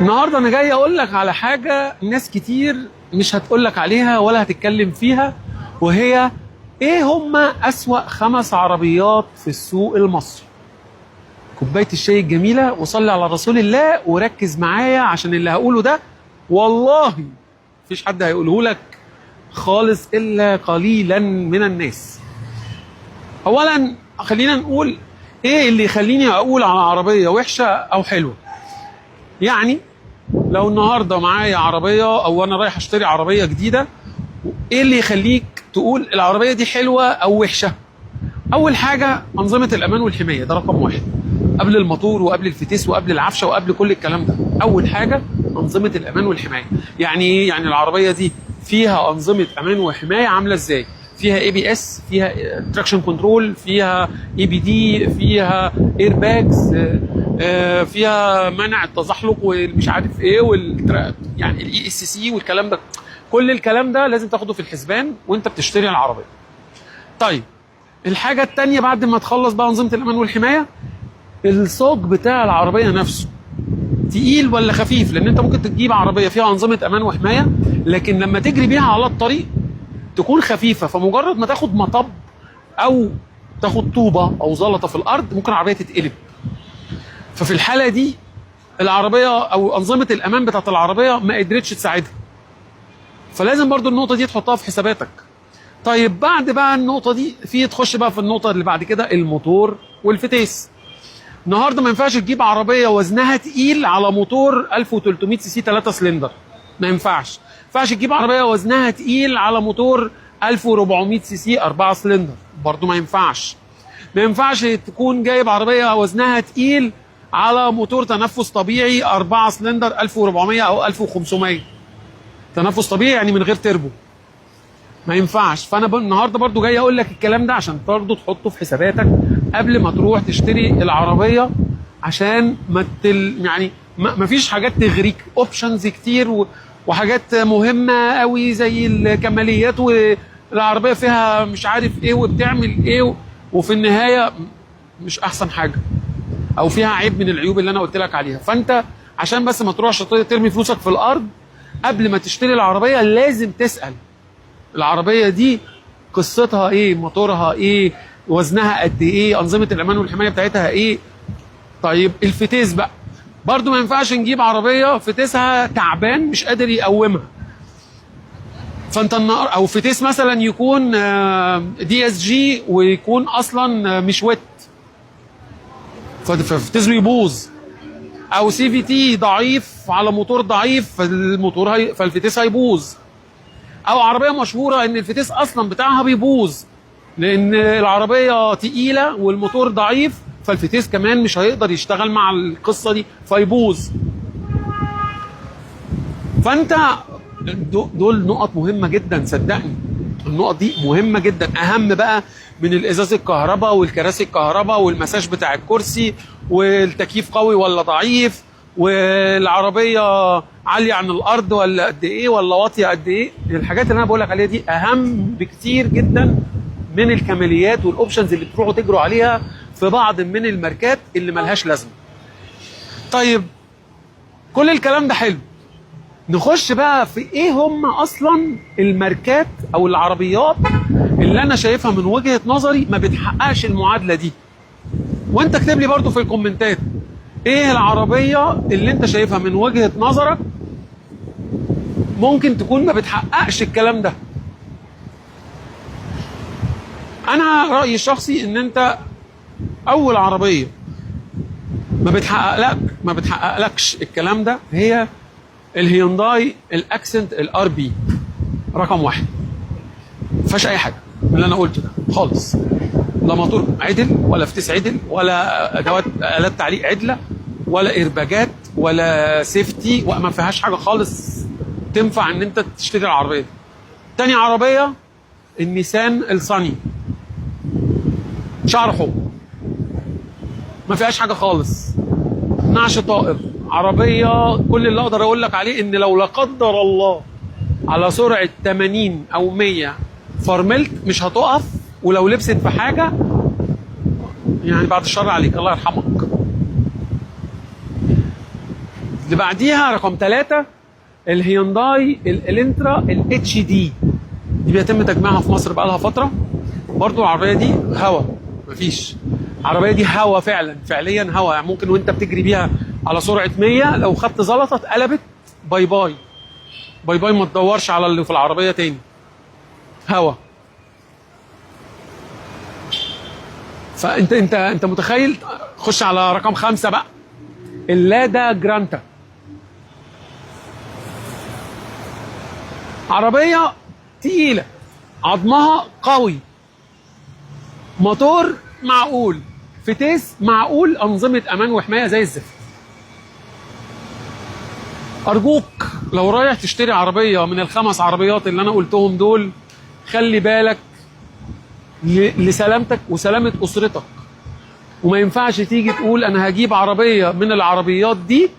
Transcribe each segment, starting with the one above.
النهارده انا جاي اقول لك على حاجه ناس كتير مش هتقول لك عليها ولا هتتكلم فيها، وهي ايه هما اسوأ 5 عربيات في السوق المصري. كوبايه الشاي الجميله وصلي على رسول الله وركز معايا، عشان اللي هقوله ده والله مفيش حد هيقوله لك خالص الا قليلا من الناس. اولا خلينا نقول ايه اللي يخليني اقول على عربيه وحشه او حلوه. يعني لو النهارده معايا عربيه او انا رايح اشتري عربيه جديده، ايه اللي يخليك تقول العربيه دي حلوه او وحشه؟ اول حاجه انظمه الامان والحمايه، ده رقم 1 قبل الموتور وقبل الفتيس وقبل العفشه وقبل كل الكلام ده. اول حاجه انظمه الامان والحمايه. يعني ايه؟ يعني العربيه دي فيها انظمه امان وحمايه عامله ازاي؟ فيها اي بي اس، فيها تراكشن كنترول، فيها اي بي دي، فيها اير باجز، فيها منع التزحلق والمش عارف ايه يعني الاي اس سي والكلام ده. كل الكلام ده لازم تاخده في الحسبان وانت بتشتري العربيه. طيب الحاجه الثانيه بعد ما تخلص بقى انظمه الامان والحمايه، الصاج بتاع العربيه نفسه تقيل ولا خفيف؟ لان انت ممكن تجيب عربيه فيها انظمه امان وحمايه لكن لما تجري بيها على الطريق تكون خفيفه، فمجرد ما تاخد مطب او تاخد طوبه او زلطه في الارض ممكن العربيه تتقلب. ففي الحاله دي العربيه او انظمه الامان بتاعت العربيه ما قدرتش تساعدها. فلازم برضو النقطه دي تحطها في حساباتك. طيب بعد بقى النقطه دي تخش بقى في النقطه اللي بعد كده، الموتور والفتيس. النهارده ما ينفعش تجيب عربيه وزنها تقيل على موتور 1300 سي سي 3 سلندر، ما ينفعش. ما ينفعش تجيب عربيه وزنها تقيل على موتور 1400 سي سي 4 سلندر، برضو ما ينفعش. ما ينفعش تكون جايب عربيه وزنها تقيل على موتور تنفس طبيعي 4 سلندر 1400 او 1500. تنفس طبيعي يعني من غير تربو، ما ينفعش. فانا النهارده برضو جاي اقول لك الكلام ده عشان برضو تحطه في حساباتك قبل ما تروح تشتري العربيه، عشان يعني ما فيش حاجات تغريك، اوبشنز كتير وحاجات مهمه قوي زي الكماليات، والعربيه فيها مش عارف ايه وبتعمل ايه، وفي النهايه مش احسن حاجه او فيها عيب من العيوب اللي انا قلت لك عليها. فانت عشان بس ما تروحش ترمي فلوسك في الارض، قبل ما تشتري العربيه لازم تسال العربيه دي قصتها ايه، موتورها ايه، وزنها قد ايه، انظمه الامان والحمايه بتاعتها ايه. طيب الفتيس بقى برضو ما ينفعش نجيب عربيه فتيسها تعبان مش قادر يقومها. فانت او فتيس مثلا يكون دي اس جي ويكون اصلا مش ويت ففتيس يبوظ، او سي في تي ضعيف على موتور ضعيف فالفتيس هيبوظ، او عربيه مشهوره ان الفتيس اصلا بتاعها بيبوظ لان العربيه تقيله والموتور ضعيف، فالفتيس كمان مش هيقدر يشتغل مع القصه دي فيبوظ. فانت دول نقط مهمه جدا، صدقني النقط دي مهمه جدا، اهم بقى من الازاز الكهرباء والكراسي الكهرباء والمساج بتاع الكرسي والتكييف قوي ولا ضعيف، والعربيه عاليه عن الارض ولا قد ايه ولا واطيه قد ايه. الحاجات اللي انا بقول لك عليها دي اهم بكتير جدا من الكماليات والاوبشنز اللي بتروحوا تجروا عليها في بعض من الماركات اللي ملهاش لازمه. طيب كل الكلام ده حلو، نخش بقى في ايه هم اصلا الماركات او العربيات اللي انا شايفها من وجهة نظري ما بتحققش المعادلة دي. وانت اكتب لي برضو في الكومنتات ايه العربية اللي انت شايفها من وجهة نظرك ممكن تكون ما بتحققش الكلام ده. انا رأيي الشخصي ان انت اول عربية ما بتحققلكش الكلام ده هي الهيونداي الاكسنت الار بي رقم 1. ما فيهاش اي حاجه من اللي انا قلته ده خالص، لا موتور عدل ولا فتيس عدل ولا ادوات الات تعليق عدله ولا ايرباجات ولا سيفتي، وما فيهاش حاجه خالص تنفع ان انت تشتري العربيه دي. تاني عربيه النيسان الصني شعر حب، ما فيهاش حاجه خالص، نعش طائر، عربيه كل اللي اقدر اقول لك عليه ان لو لا قدر الله على سرعه 80 او 100 فرملت مش هتقف، ولو لبست في حاجه يعني بعد الشر عليك الله يرحمك. اللي بعديها رقم 3 الهيونداي الانترا الاتش دي بيتم تجميعها في مصر بقالها فتره. برضو العربيه دي هوا، مفيش. العربيه دي هوا فعليا هوا، يعني ممكن وانت بتجري بيها على سرعه 100 لو خدت زلطه اتقلبت باي باي باي باي، ما تدورش على اللي في العربيه تاني. هوا. فانت متخيل. خش على رقم 5 بقى، اللادا جرانتا. عربيه تقيله، عظمها قوي، موتور معقول، فتيس معقول، انظمه امان وحمايه زي الزفت. ارجوك لو رايح تشتري عربيه من ال5 عربيات اللي انا قلتهم دول، خلي بالك لسلامتك وسلامه اسرتك. وما ينفعش تيجي تقول انا هجيب عربيه من العربيات دي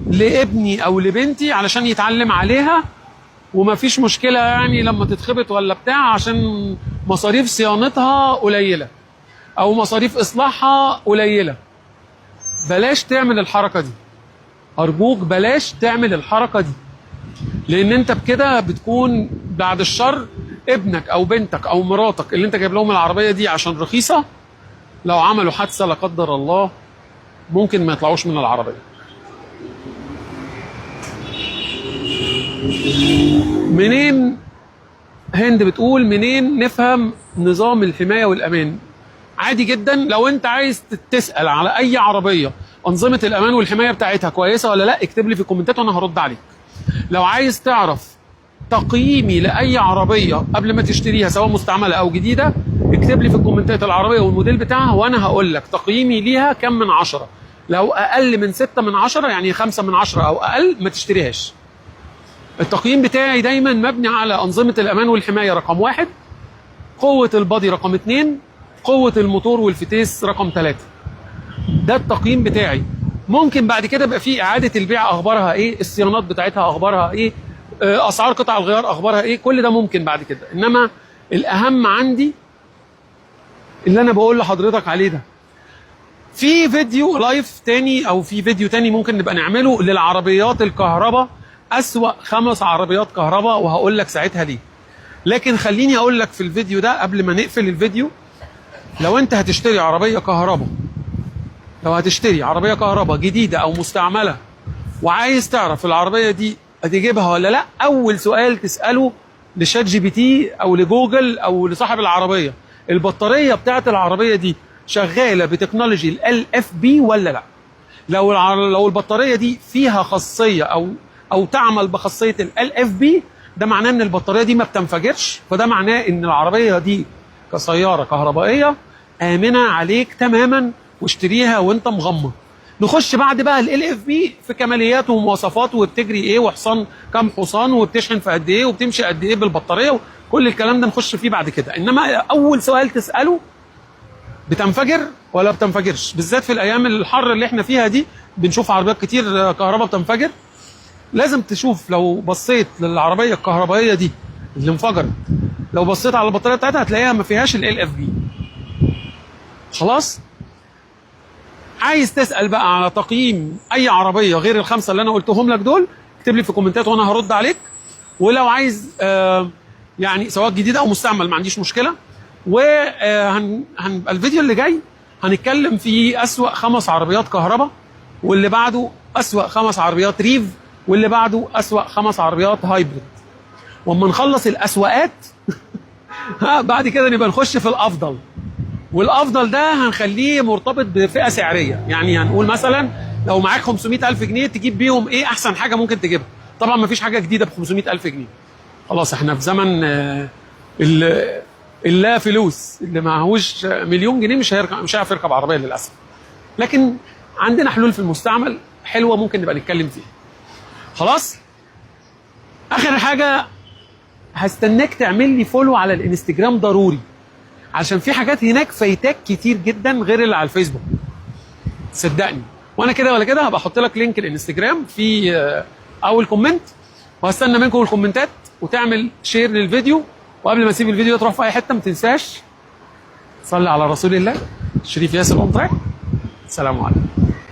لابني او لبنتي علشان يتعلم عليها وما فيش مشكله يعني لما تتخبط ولا بتاع، عشان مصاريف صيانتها قليله او مصاريف اصلاحها قليله. بلاش تعمل الحركه دي، ارجوك بلاش تعمل الحركه دي، لان انت بكده بتكون بعد الشر ابنك او بنتك او مراتك اللي انت جايب لهم العربيه دي عشان رخيصه، لو عملوا حادثه لا قدر الله ممكن ما يطلعوش من العربيه. منين هند بتقول منين نفهم نظام الحمايه والامان؟ عادي جدا، لو انت عايز تسال على اي عربيه انظمه الامان والحمايه بتاعتها كويسه ولا لا، اكتب لي في الكومنتات وانا هرد عليك. لو عايز تعرف تقييمي لاي عربيه قبل ما تشتريها سواء مستعمله او جديده، اكتب لي في الكومنتات العربيه والموديل بتاعها وانا هقول لك تقييمي ليها كم من 10. لو اقل من 6 من 10 يعني 5 من 10 او اقل ما تشتريهاش. التقييم بتاعي دايما مبني على انظمه الامان والحمايه رقم 1، قوه البادي رقم 2، قوه الموتور والفتيس رقم 3. ده التقييم بتاعي. ممكن بعد كده يبقى في اعاده البيع اخبارها ايه، الصيانات بتاعتها اخبارها ايه، اسعار قطع الغيار اخبارها ايه، كل ده ممكن بعد كده. انما الاهم عندي اللي انا بقول لحضرتك عليه ده. في فيديو لايف تاني او في فيديو تاني ممكن نبقى نعمله للعربيات الكهرباء، اسوأ 5 عربيات كهرباء، وهقول لك ساعتها ليه. لكن خليني اقول لك في الفيديو ده قبل ما نقفل الفيديو، لو انت هتشتري عربيه كهرباء، لو هتشتري عربيه كهرباء جديده او مستعمله وعايز تعرف العربيه دي هتجيبها ولا لا، اول سؤال تساله لشات جي بي تي او لجوجل او لصاحب العربيه، البطاريه بتاعت العربيه دي شغاله بتكنولوجي ال اف بي ولا لا. لو البطاريه دي فيها خاصيه او تعمل بخاصيه ال اف بي، ده معناه ان البطاريه دي ما بتنفجرش، فده معناه ان العربيه دي كسياره كهربائيه امنه عليك تماما، واشتريها وانت مغمض. نخش بعد بقى ال اف بي في كمالياته ومواصفاته، وبتجري ايه، وحصان كام حصان، وبتشحن في قد ايه، وبتمشي قد ايه بالبطاريه، كل الكلام ده نخش فيه بعد كده. انما اول سؤال تساله بتنفجر ولا بتنفجرش، بالذات في الايام الحر اللي احنا فيها دي بنشوف عربيات كتير كهرباء بتنفجر. لازم تشوف، لو بصيت للعربيه الكهربائيه دي اللي انفجرت، لو بصيت على البطاريه بتاعتها هتلاقيها ما فيهاش ال اف بي. خلاص. عايز تسال بقى على تقييم اي عربيه غير ال5 اللي انا قلتهم لك دول، اكتب لي في الكومنتات وانا هرد عليك. ولو عايز يعني سواء جديد او مستعمل ما عنديش مشكله. وهنبقى الفيديو اللي جاي هنتكلم في اسوأ 5 عربيات كهرباء، واللي بعده اسوأ 5 عربيات ريف، واللي بعده اسوأ 5 عربيات هايبريد. واما نخلص الاسوأات بعد كده نبقى نخش في الافضل. والافضل ده هنخليه مرتبط بفئه سعريه، يعني هنقول مثلا لو معاك 500,000 جنيه تجيب بيهم ايه احسن حاجه ممكن تجيبها. طبعا ما فيش حاجه جديده ب 500,000 جنيه. خلاص احنا في زمن اللا فلوس، اللي معهوش مليون جنيه مش هيعرف يركب عربيه للاسف. لكن عندنا حلول في المستعمل حلوه ممكن نبقى نتكلم فيها. خلاص. اخر حاجه هستناك تعمل لي فولو على الانستجرام ضروري، عشان في حاجات هناك فايتاك كتير جدا غير اللي على الفيسبوك، صدقني. وانا كده ولا كده هبقى احط لك لينك الانستجرام في اول كومنت، وهستنى منكم الكومنتات وتعمل شير للفيديو. وقبل ما اسيب الفيديو تروح في اي حته ما تنساش صلي على رسول الله. شريف ياسر اون تراك. السلام عليكم.